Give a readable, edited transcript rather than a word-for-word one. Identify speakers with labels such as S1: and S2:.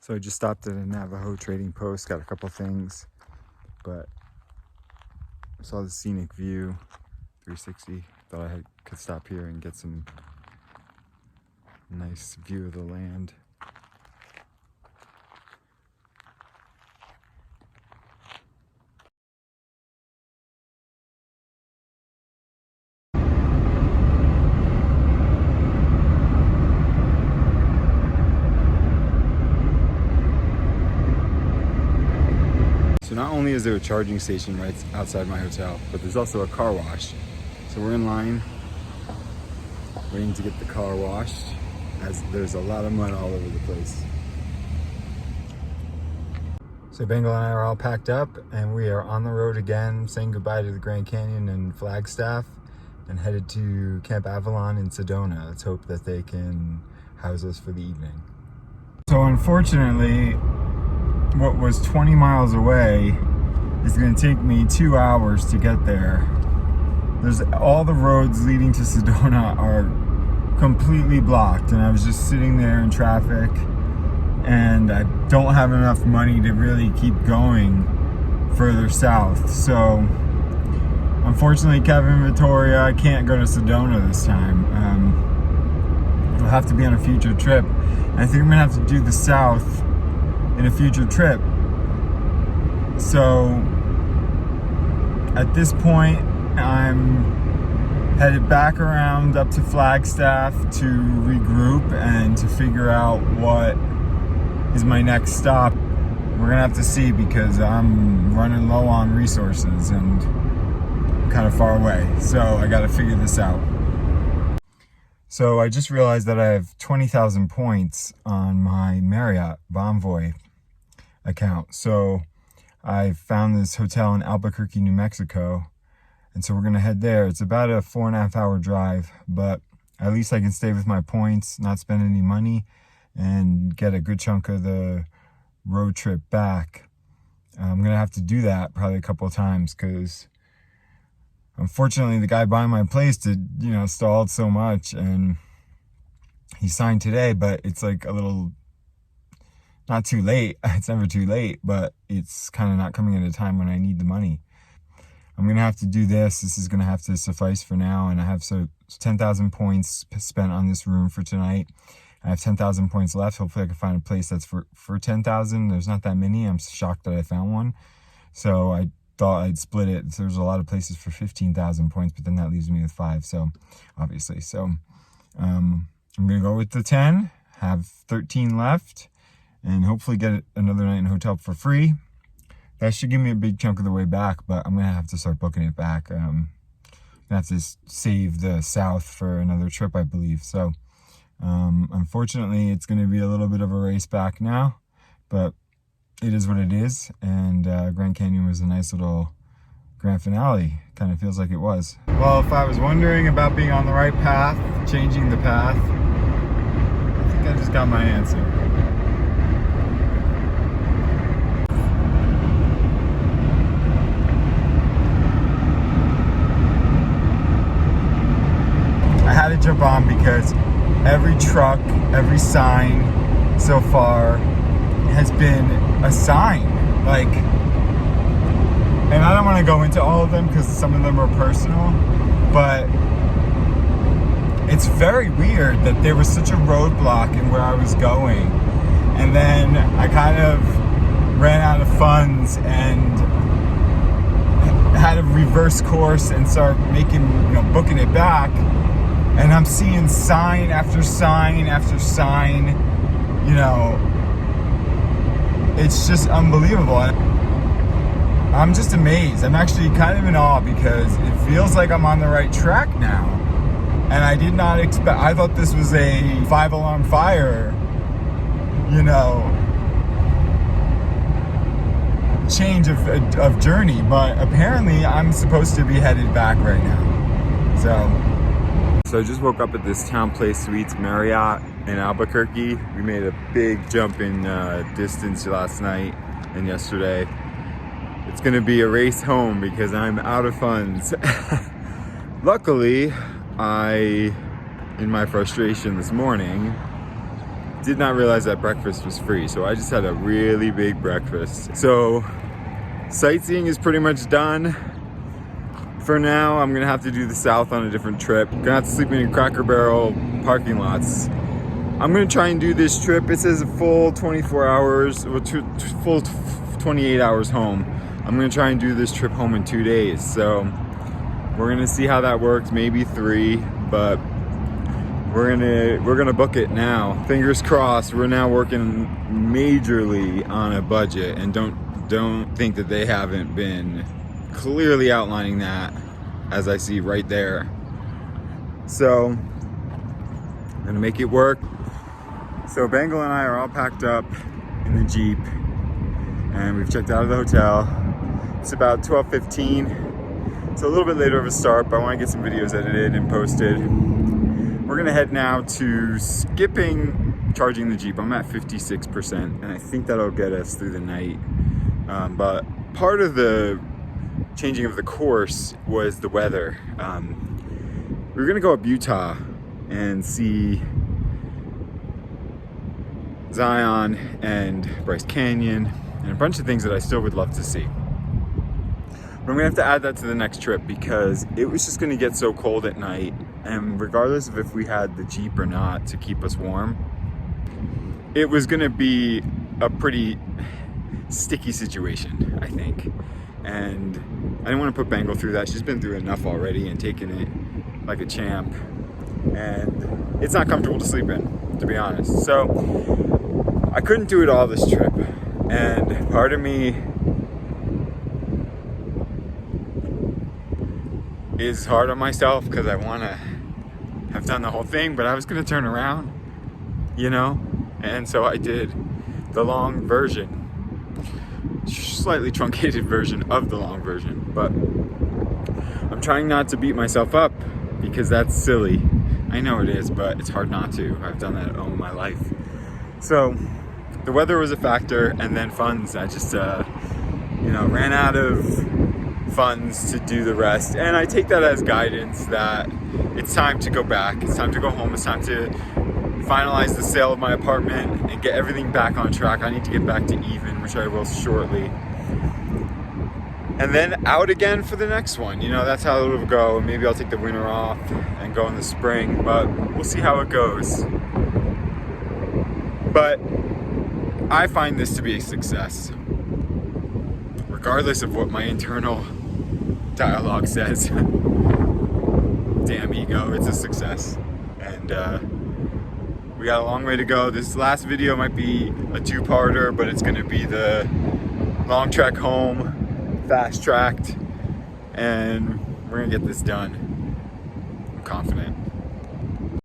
S1: So I just stopped at a Navajo trading post, got a couple things, but saw the scenic view, 360. Thought I could stop here and get some nice view of the land. So not only is there a charging station right outside my hotel, but there's also a car wash. So we're in line, waiting to get the car washed, as there's a lot of mud all over the place. So Bengal and I are all packed up, and we are on the road again, saying goodbye to the Grand Canyon and Flagstaff, and headed to Camp Avalon in Sedona. Let's hope that they can house us for the evening. So unfortunately, what was 20 miles away is going to take me 2 hours to get there. There's all the roads leading to Sedona are completely blocked, and I was just sitting there in traffic, and I don't have enough money to really keep going further south. So unfortunately, Kevin and Victoria, I can't go to Sedona this time. It'll have to be on a future trip, and I think I'm gonna have to do the south in a future trip. So at this point, I'm headed back around up to Flagstaff to regroup and to figure out what is my next stop. We're gonna have to see, because I'm running low on resources and kind of far away. So I gotta figure this out. So I just realized that I have 20,000 points on my Marriott Bonvoy account. So I found this hotel in Albuquerque, New Mexico, and so we're gonna head there. It's about a 4.5 hour drive, but at least I can stay with my points, not spend any money, and get a good chunk of the road trip back. I'm gonna have to do that probably a couple of times, because unfortunately the guy buying my place stalled so much, and he signed today, but it's like a little not too late. It's never too late, but it's kind of not coming at a time when I need the money. I'm gonna have to do this. This is gonna have to suffice for now, and I have 10,000 points spent on this room for tonight. I have 10,000 points left. Hopefully I can find a place that's for 10,000. There's not that many. I'm shocked that I found one. So I thought I'd split it. So there's a lot of places for 15,000 points, but then that leaves me with 5. So obviously, I'm gonna go with the 10, have 13 left, and hopefully get another night in a hotel for free. That should give me a big chunk of the way back, but I'm gonna have to start booking it back. I'm gonna have to save the south for another trip, I believe. So unfortunately, it's gonna be a little bit of a race back now, but it is what it is. And Grand Canyon was a nice little grand finale. Kind of feels like it was. Well, if I was wondering about being on the right path, changing the path, I think I just got my answer. I had to jump on because every truck, every sign so far has been a sign. And I don't want to go into all of them because some of them are personal, but it's very weird that there was such a roadblock in where I was going. And then I kind of ran out of funds and had to reverse course and start booking it back. And I'm seeing sign after sign after sign, it's just unbelievable. I'm just amazed. I'm actually kind of in awe, because it feels like I'm on the right track now. And I did not expect, I thought this was a 5-alarm fire, change of journey, but apparently I'm supposed to be headed back right now. So I just woke up at this Town Place Suites Marriott in Albuquerque. We made a big jump in distance last night and yesterday. It's gonna be a race home because I'm out of funds. Luckily, in my frustration this morning, did not realize that breakfast was free, so I just had a really big breakfast. So sightseeing is pretty much done. For now, I'm gonna have to do the south on a different trip. I'm gonna have to sleep in Cracker Barrel parking lots. I'm gonna try and do this trip. It says a full 24 hours, or full 28 hours home. I'm gonna try and do this trip home in 2 days. So we're gonna see how that works, maybe 3, but we're gonna book it now. Fingers crossed. We're now working majorly on a budget, and don't think that they haven't been clearly outlining that, as I see right there. So I'm gonna make it work. So Bengal and I are all packed up in the Jeep, and we've checked out of the hotel. It's about 12:15. It's a little bit later of a start, but I want to get some videos edited and posted. We're gonna head now to skipping charging the Jeep. I'm at 56%, and I think that'll get us through the night. But part of the changing of the course was the weather. We were gonna go up Utah and see Zion and Bryce Canyon and a bunch of things that I still would love to see. But I'm gonna have to add that to the next trip because it was just gonna get so cold at night, and regardless of if we had the Jeep or not to keep us warm, it was gonna be a pretty sticky situation, I think. And I didn't want to put Bengal through that. She's been through enough already and taken it like a champ. And it's not comfortable to sleep in, to be honest. So I couldn't do it all this trip. And part of me is hard on myself because I want to have done the whole thing, but I was going to turn around, you know? And so I did the long version. Slightly truncated version of the long version, but I'm trying not to beat myself up because that's silly. I know it is, but it's hard not to. I've done that all my life. So the weather was a factor, and then funds. I just ran out of funds to do the rest, and I take that as guidance that it's time to go back. It's time to go home. It's time to finalize the sale of my apartment and get everything back on track. I need to get back to even, which I will shortly. And then out again for the next one. You know, that's how it'll go. Maybe I'll take the winter off and go in the spring, but we'll see how it goes. But I find this to be a success, regardless of what my internal dialogue says. Damn ego, it's a success. And we got a long way to go. This last video might be a 2-parter, but it's gonna be the long trek home, fast tracked, and we're gonna get this done. I'm confident.